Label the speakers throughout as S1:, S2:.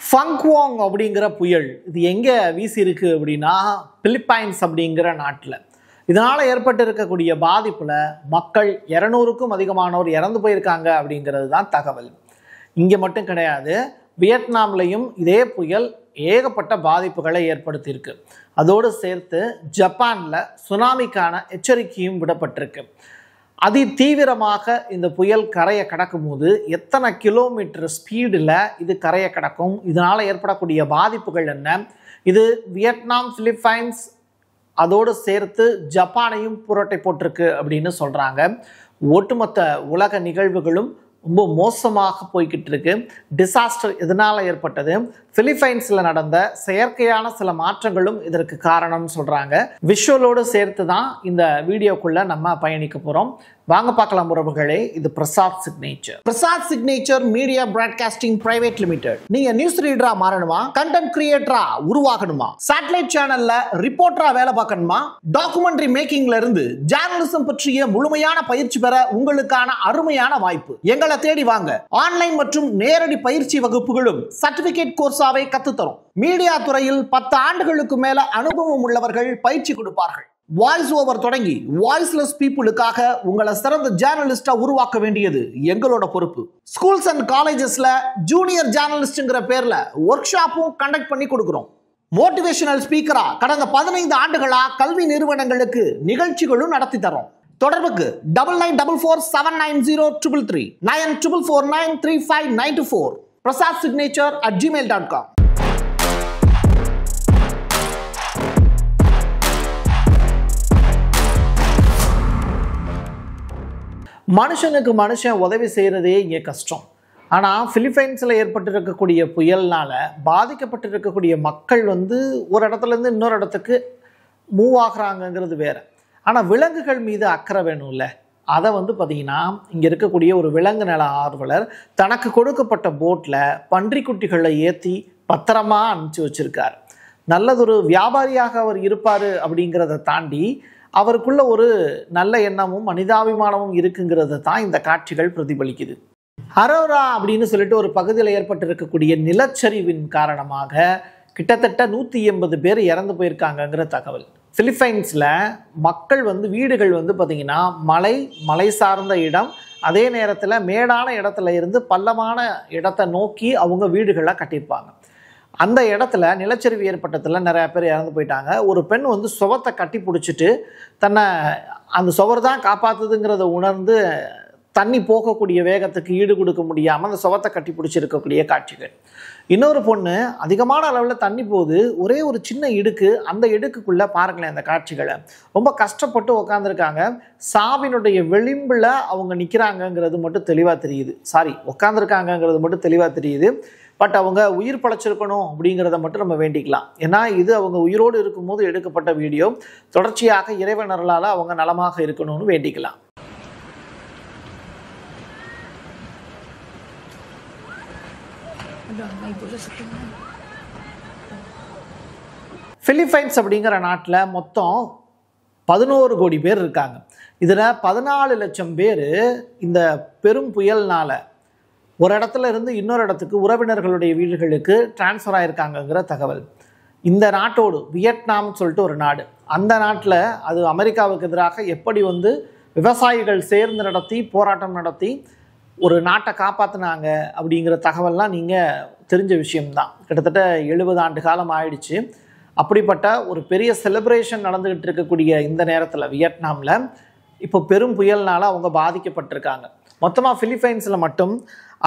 S1: ஃபங்க்வாங் அப்படிங்கிற புயல் இது எங்கே வீசி இருக்கு அப்படின்னா பிலிப்பைன்ஸ் அப்படிங்கிற நாட்டில். இதனால் ஏற்பட்டு இருக்கக்கூடிய பாதிப்பில் மக்கள் 200க்கும் அதிகமானோர் இறந்து போயிருக்காங்க அப்படிங்கிறது தான் தகவல். இங்கே மட்டும் கிடையாது, வியட்நாம்லையும் இதே புயல் ஏகப்பட்ட பாதிப்புகளை ஏற்படுத்தியிருக்கு. அதோடு சேர்த்து ஜப்பானில் சுனாமிக்கான எச்சரிக்கையும் விடப்பட்டிருக்கு. அதி தீவிரமாக இந்த புயல் கரையை கடக்கும் போது எத்தனை கிலோமீட்டர் ஸ்பீடில் இது கரையை கடக்கும், இதனால் ஏற்படக்கூடிய பாதிப்புகள் என்ன, இது வியட்நாம், பிலிப்பைன்ஸ் அதோடு சேர்த்து ஜப்பானையும் புரட்டை போட்டிருக்கு அப்படின்னு சொல்கிறாங்க. ஒட்டுமொத்த உலக நிகழ்வுகளும் ரொம்ப மோசமாக போய்கிட்டு இருக்கு. டிசாஸ்டர் எதனால் ஏற்பட்டது, பிலிப்பைன்ஸில் நடந்த செயற்கையான சில மாற்றங்களும் இதற்கு காரணம்னு சொல்கிறாங்க. விஷுவலோடு சேர்த்து தான் இந்த வீடியோக்குள்ளே நம்ம பயணிக்க போகிறோம். வாங்க பார்க்கலாம் உறவுகளே. இது Prasad signature. Prasad signature media broadcasting private limited. நீங்க நியூஸ் ரீடரா மாறணுமா, கண்டென்ட் கிரியேட்டரா உருவாகணுமா, சேட்டலைட் சேனல்ல ரிப்போர்ட்டரா வேலை பார்க்கணுமா, டாக்குமெண்ட்ரி மேக்கிங்ல இருந்து ஜேர்னலிசம் பற்றிய முழுமையான பயிற்சி பெற உங்களுக்கான அருமையான வாய்ப்பு. எங்களை தேடி வாங்க. ஆன்லைன் மற்றும் நேரடி பயிற்சி வகுப்புகளும் சர்டிபிகேட் கோர்ஸாவே கத்துத்தரும். மீடியா துறையில் 10 ஆண்டுகளுக்கு மேல அனுபவம் உள்ளவர்கள் பயிற்சி கொடுப்பார்கள். வாய்ஸ் ஓவர் தொடங்கி வாய்ஸ்லெஸ் பீப்புளுக்காக உங்களை சிறந்த ஜேர்னலிஸ்டா உருவாக்க வேண்டியது எங்களோட பொறுப்பு. ஸ்கூல்ஸ் அண்ட் காலேஜஸ்ல ஜூனியர் ஜேர்னலிஸ்ட்ங்கிற பேர்ல ஒர்க் ஷாப்பும் கண்டக்ட் பண்ணி கொடுக்கிறோம். மோட்டிவேஷனல் ஸ்பீக்கரா கடந்த 15 ஆண்டுகளா கல்வி நிறுவனங்களுக்கு நிகழ்ச்சிகளும் நடத்தி தரோம். தொடர்புக்கு 9944790333 94493594 prasadsignature@gmail.com. மனுஷனுக்கு மனுஷன் உதவி செய்கிறதே இங்கே கஷ்டம். ஆனால் பிலிப்பைன்ஸில் ஏற்பட்டிருக்கக்கூடிய புயல்னால் பாதிக்கப்பட்டிருக்கக்கூடிய மக்கள் ஒரு இடத்துலேருந்து இன்னொரு இடத்துக்கு மூவ் ஆகுறாங்கங்கிறது வேறு. ஆனால் விலங்குகள் மீது அக்கறை வேணும்ல, அதை பார்த்திங்கன்னா இங்கே இருக்கக்கூடிய ஒரு விலங்கு நல ஆர்வலர் தனக்கு கொடுக்கப்பட்ட போட்டில் பன்றிக்குட்டிகளை ஏற்றி பத்திரமா அனுப்பிச்சி வச்சுருக்கார். நல்லதொரு வியாபாரியாக அவர் இருப்பார் அப்படிங்கிறத தாண்டி அவருக்குள்ள ஒரு நல்ல எண்ணமும் மனிதாபிமானமும் இருக்குங்கிறத தான் இந்த காட்சிகள் பிரதிபலிக்குது. அரோரா அப்படின்னு சொல்லிட்டு ஒரு பகுதியில் ஏற்பட்டிருக்கக்கூடிய நிலச்சரிவின் காரணமாக கிட்டத்தட்ட 180 பேர் இறந்து போயிருக்காங்கங்கிற தகவல். பிலிப்பைன்ஸில் மக்கள் வீடுகள் பார்த்திங்கன்னா மலை சார்ந்த இடம், அதே நேரத்தில் மேடான இடத்துல இருந்து பள்ளமான இடத்தை நோக்கி அவங்க வீடுகளை கட்டியிருப்பாங்க. அந்த இடத்துல நிலச்சரிவு ஏற்பட்டதில் நிறையா பேர் இறந்து போயிட்டாங்க. ஒரு பெண் சுவத்தை கட்டி பிடிச்சிட்டு தன்னை அந்த சுவர் தான் காப்பாற்றுதுங்கிறத உணர்ந்து தண்ணி போகக்கூடிய வேகத்துக்கு ஈடு கொடுக்க முடியாமல் அந்த சுவத்தை கட்டி பிடிச்சிருக்கக்கூடிய காட்சிகள். இன்னொரு பொண்ணு அதிகமான அளவில் தண்ணி போகுது, ஒரே ஒரு சின்ன இடுக்கு, அந்த இடுக்குக்குள்ளே பாருங்களேன் அந்த காட்சிகளை. ரொம்ப கஷ்டப்பட்டு உட்காந்துருக்காங்க. சாவினுடைய விளிம்பில் அவங்க நிற்கிறாங்கங்கிறது மட்டும் தெளிவாக தெரியுது. உட்காந்துருக்காங்கங்கிறது மட்டும் தெளிவாக தெரியுது. பட் அவங்க உயிர் பழைச்சிருக்கணும் அப்படிங்கிறத மட்டும் நம்ம வேண்டிக்கலாம். ஏன்னா இது அவங்க உயிரோடு இருக்கும்போது எடுக்கப்பட்ட வீடியோ. தொடர்ச்சியாக இறைவன் அருளால் அவங்க நலமாக இருக்கணும்னு வேண்டிக்கலாம். பிலிப்பைன்ஸ் அப்படிங்கிற நாட்டில் மொத்தம் 11 கோடி பேர் இருக்காங்க. இதில் 14 லட்சம் பேர் இந்த பெரும் புயல்னால ஒரு இடத்துல இருந்து இன்னொரு இடத்துக்கு உறவினர்களுடைய வீடுகளுக்கு டிரான்ஸ்ஃபர் ஆகிருக்காங்கங்கிற தகவல். இந்த நாட்டோடு வியட்நாம் சொல்லிட்டு ஒரு நாடு, அந்த நாட்டில் அது அமெரிக்காவுக்கு எதிராக எப்படி விவசாயிகள் சேர்ந்து நடத்தி போராட்டம் நடத்தி ஒரு நாட்டை காப்பாற்றினாங்க அப்படிங்கிற தகவல்லாம் நீங்கள் தெரிஞ்ச விஷயம்தான். கிட்டத்தட்ட 70 ஆண்டு காலம் ஆயிடுச்சு. அப்படிப்பட்ட ஒரு பெரிய செலிப்ரேஷன் நடந்துக்கிட்டு இருக்கக்கூடிய இந்த நேரத்தில் வியட்நாமில் இப்போ பெரும் புயல்னால் அவங்க பாதிக்கப்பட்டிருக்காங்க. மொத்தமாக பிலிப்பைன்ஸில் மட்டும்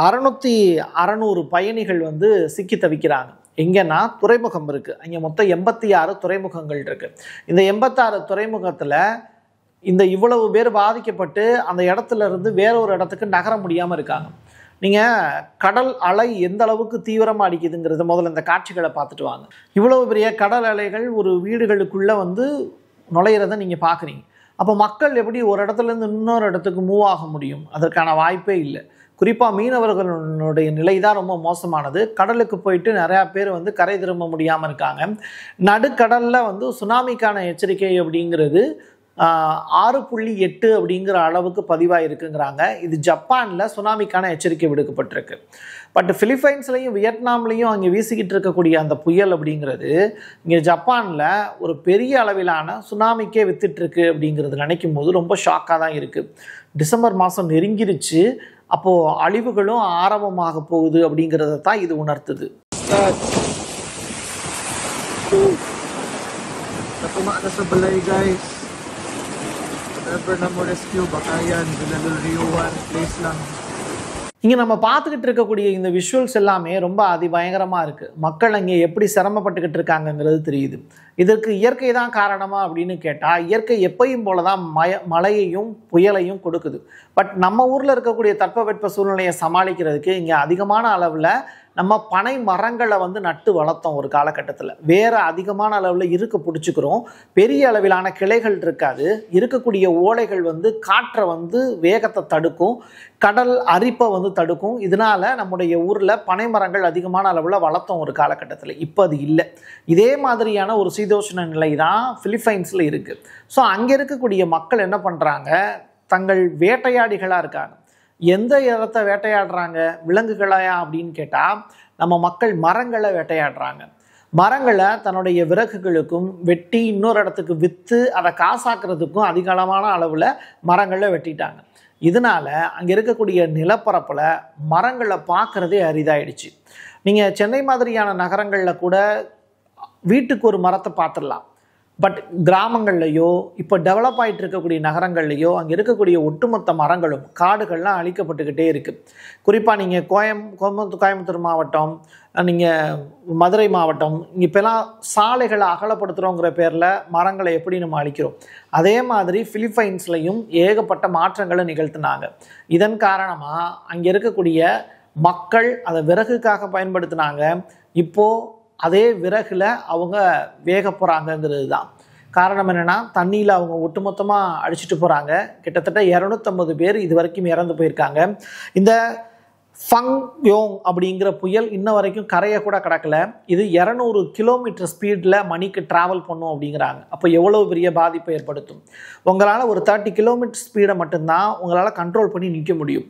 S1: 600 பயணிகள் சிக்கி தவிக்கிறாங்க. எங்கன்னா துறைமுகம் இருக்குது, அங்கே மொத்தம் 86 துறைமுகங்கள் இருக்குது. இந்த 86 துறைமுகத்தில் இந்த இவ்வளவு பேர் பாதிக்கப்பட்டு அந்த இடத்துல இருந்து வேற ஒரு இடத்துக்கு நகர முடியாமல் இருக்காங்க. நீங்கள் கடல் அலை எந்த அளவுக்கு தீவிரமாக அடிக்குதுங்கிறது முதல்ல இந்த காட்சிகளை பார்த்துட்டு வாங்க. இவ்வளவு பெரிய கடல் அலைகள் ஒரு வீடுகளுக்குள்ளே நுழையிறதை நீங்கள் பார்க்குறீங்க. அப்போ மக்கள் எப்படி ஒரு இடத்துலேருந்து இன்னொரு இடத்துக்கு மூவ் ஆக முடியும்? அதற்கான வாய்ப்பே இல்லை. குறிப்பாக மீனவர்களுடைய நிலை தான் ரொம்ப மோசமானது. கடலுக்கு போயிட்டு நிறையா பேர் கரை திரும்ப முடியாமல் இருக்காங்க. நடுக்கடலில் சுனாமிக்கான எச்சரிக்கை அப்படிங்கிறது 6.8 அப்படிங்கிற அளவுக்கு பதிவாக இருக்குங்கிறாங்க. இது ஜப்பானில் சுனாமிக்கான எச்சரிக்கை விடுக்கப்பட்டிருக்கு. பட் பிலிப்பைன்ஸ்லையும் வியட்நாம்லையும் அங்கே வீசிக்கிட்டு இருக்கக்கூடிய அந்த புயல் அப்படிங்கிறது இங்கே ஜப்பானில் ஒரு பெரிய அளவிலான சுனாமிக்கே வித்துட்ருக்கு அப்படிங்கிறது நினைக்கும் போது ரொம்ப ஷாக்காக தான் இருக்குது. டிசம்பர் மாதம் நெருங்கிருச்சு, அப்போது அழிவுகளும் ஆரம்பமாக போகுது அப்படிங்கிறத தான் இது உணர்த்துது.
S2: Natuma na sa balay guys. Whatever na mo rescue, baka yan, Binalulriuan, place lang.
S1: இங்கே நம்ம பார்த்துக்கிட்டு இருக்கக்கூடிய இந்த விஷுவல்ஸ் எல்லாமே ரொம்ப அதிபயங்கரமாக இருக்குது. மக்கள் அங்கே எப்படி சிரமப்பட்டுக்கிட்டு இருக்காங்கங்கிறது தெரியுது. இதற்கு இயற்கை தான் காரணமா அப்படின்னு கேட்டால், இயற்கை எப்பயும் போல தான் மழையையும் புயலையும் கொடுக்குது. பட் நம்ம ஊரில் இருக்கக்கூடிய தட்பவெட்ப சூழ்நிலையை சமாளிக்கிறதுக்கு இங்கே அதிகமான அளவில் நம்ம பனை மரங்களை நட்டு வளர்த்தோம் ஒரு காலகட்டத்தில். வேறு அதிகமான அளவில் இருக்க பிடிச்சிக்கிறோம். பெரிய அளவிலான கிளைகள் இருக்காது. இருக்கக்கூடிய ஓலைகள் காற்றை வேகத்தை தடுக்கும், கடல் அரிப்பை தடுக்கும். இதனால் நம்முடைய ஊரில் பனை மரங்கள் அதிகமான அளவில் வளர்த்தோம் ஒரு காலகட்டத்தில். இப்போ அது இல்லை. இதே மாதிரியான ஒரு சீதோஷ்ண நிலை தான் பிலிப்பைன்ஸில் இருக்குது. ஸோ அங்கே இருக்கக்கூடிய மக்கள் என்ன பண்ணுறாங்க, தங்கள் வேட்டையாடிகளாக இருக்காங்க. எந்த இடத்த வேட்டையாடுறாங்க, விலங்குகளையா அப்படின்னு கேட்டால் நம்ம மக்கள் மரங்களை வேட்டையாடுறாங்க. மரங்களை தன்னுடைய விறகுகளுக்கும் வெட்டி இன்னொரு இடத்துக்கு விற்று அதை காசாக்குறதுக்கும் அதிகளவான அளவில் மரங்களை வெட்டிட்டாங்க. இதனால் அங்கே இருக்கக்கூடிய நிலப்பரப்பில் மரங்களை பார்க்குறதே அரிதாயிடுச்சு. நீங்கள் சென்னை மாதிரியான நகரங்களில் கூட வீட்டுக்கு ஒரு மரத்தை பார்த்துடலாம். பட் கிராமங்கள்லையோ இப்போ டெவலப் ஆகிட்டு இருக்கக்கூடிய நகரங்கள்லையோ அங்கே இருக்கக்கூடிய ஒட்டுமொத்த மரங்களும் காடுகள்லாம் அழிக்கப்பட்டுக்கிட்டே இருக்குது. குறிப்பாக நீங்கள் கோயம்புத்தூர் மாவட்டம், நீங்கள் மதுரை மாவட்டம், இப்போலாம் சாலைகளை அகலப்படுத்துகிறோங்கிற பேரில் மரங்களை எப்படி நம்ம அழிக்கிறோம், அதே மாதிரி பிலிப்பைன்ஸ்லையும் ஏகப்பட்ட மாற்றங்களை நிகழ்த்தினாங்க. இதன் காரணமாக அங்கே இருக்கக்கூடிய மக்கள் அதை விறகுக்காக பயன்படுத்தினாங்க. இப்போது அதே விறகுல அவங்க வேக போகிறாங்கங்கிறது தான் காரணம். என்னென்னா, தண்ணியில் அவங்க ஒட்டுமொத்தமாக அடிச்சுட்டு போகிறாங்க. கிட்டத்தட்ட 250 பேர் இது வரைக்கும் இறந்து போயிருக்காங்க. இந்த ஃபங் யோங் அப்படிங்கிற புயல் இன்ன வரைக்கும் கரையை கூட கிடக்கல. இது 200 கிலோமீட்டர் ஸ்பீடில் மணிக்கு ட்ராவல் பண்ணும் அப்படிங்கிறாங்க. அப்போ எவ்வளோ பெரிய பாதிப்பை ஏற்படுத்தும். உங்களால் ஒரு 30 கிலோமீட்டர் ஸ்பீடை மட்டும்தான் உங்களால் கண்ட்ரோல் பண்ணி நிற்க முடியும்.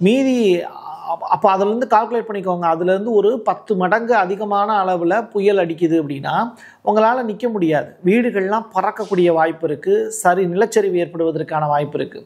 S1: மீதி அப்போ அதுலேருந்து கால்குலேட் பண்ணிக்கோங்க. அதுலேருந்து ஒரு 10 மடங்கு அதிகமான அளவில் புயல் அடிக்குது அப்படின்னா உங்களால் நிற்க முடியாது. வீடுகள்லாம் பறக்கக்கூடிய வாய்ப்பு இருக்குது. நிலச்சரிவு ஏற்படுவதற்கான வாய்ப்பு இருக்குது.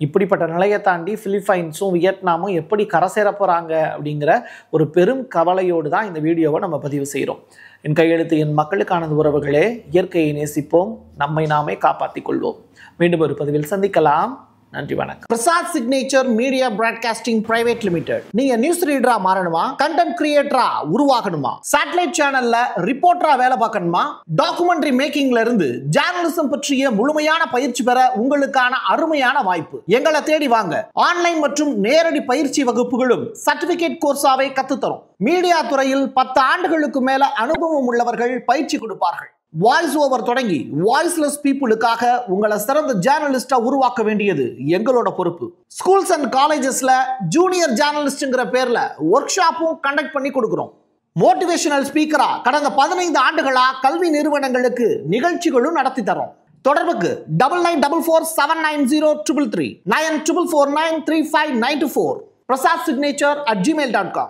S1: இப்படிப்பட்ட நிலையை தாண்டி பிலிப்பைன்ஸும் வியட்நாமும் எப்படி கரை சேர போகிறாங்க அப்படிங்கிற ஒரு பெரும் கவலையோடு தான் இந்த வீடியோவை நம்ம பதிவு செய்கிறோம். என் கையெழுத்து என் மக்களுக்கானது உறவுகளே. இயற்கையை நேசிப்போம், நம்மை நாமே காப்பாற்றிக் கொள்வோம். மீண்டும் ஒரு பதிவில் சந்திக்கலாம். நன்றி, வணக்கம். Prasad signature media broadcasting private limited. நீங்க நியூஸ் ரீடரா மாறணுமா, கண்டென்ட் கிரியேட்டரா உருவாகணுமா, சேட்டலைட் சேனல்ல ரிப்போர்ட்டரா வேலை பார்க்கணுமா, டாக்குமெண்ட்ரி மேக்கிங்ல இருந்து ஜேர்னலிசம் பற்றிய முழுமையான பயிற்சி பெற உங்களுக்கான அருமையான வாய்ப்பு. எங்களை தேடி வாங்க. ஆன்லைன் மற்றும் நேரடி பயிற்சி வகுப்புகளும் சர்டிபிகேட் கோர்ஸாவே கத்துத்தரும். மீடியா துறையில் 10 ஆண்டுகளுக்கு மேல அனுபவம் உள்ளவர்கள் பயிற்சி கொடுப்பார்கள். வாய்ஸ் ஓவர் தொடங்கி வாய்ஸ்லெஸ் பீப்புளுக்காக உங்களை சிறந்த ஜேர்னலிஸ்டா உருவாக்க வேண்டியது எங்களோட பொறுப்பு. ஸ்கூல்ஸ் அண்ட் காலேஜஸ்ல ஜூனியர் ஜேர்னலிஸ்ட்ங்கிற பேர்ல ஒர்க் ஷாப்பும் கண்டக்ட் பண்ணி கொடுக்கிறோம். மோட்டிவேஷனல் ஸ்பீக்கரா கடந்த 15 ஆண்டுகளா கல்வி நிறுவனங்களுக்கு நிகழ்ச்சிகளும் நடத்தி தரோம். தொடர்புக்கு 9944790333 94493594 prasadsignature@gmail.com.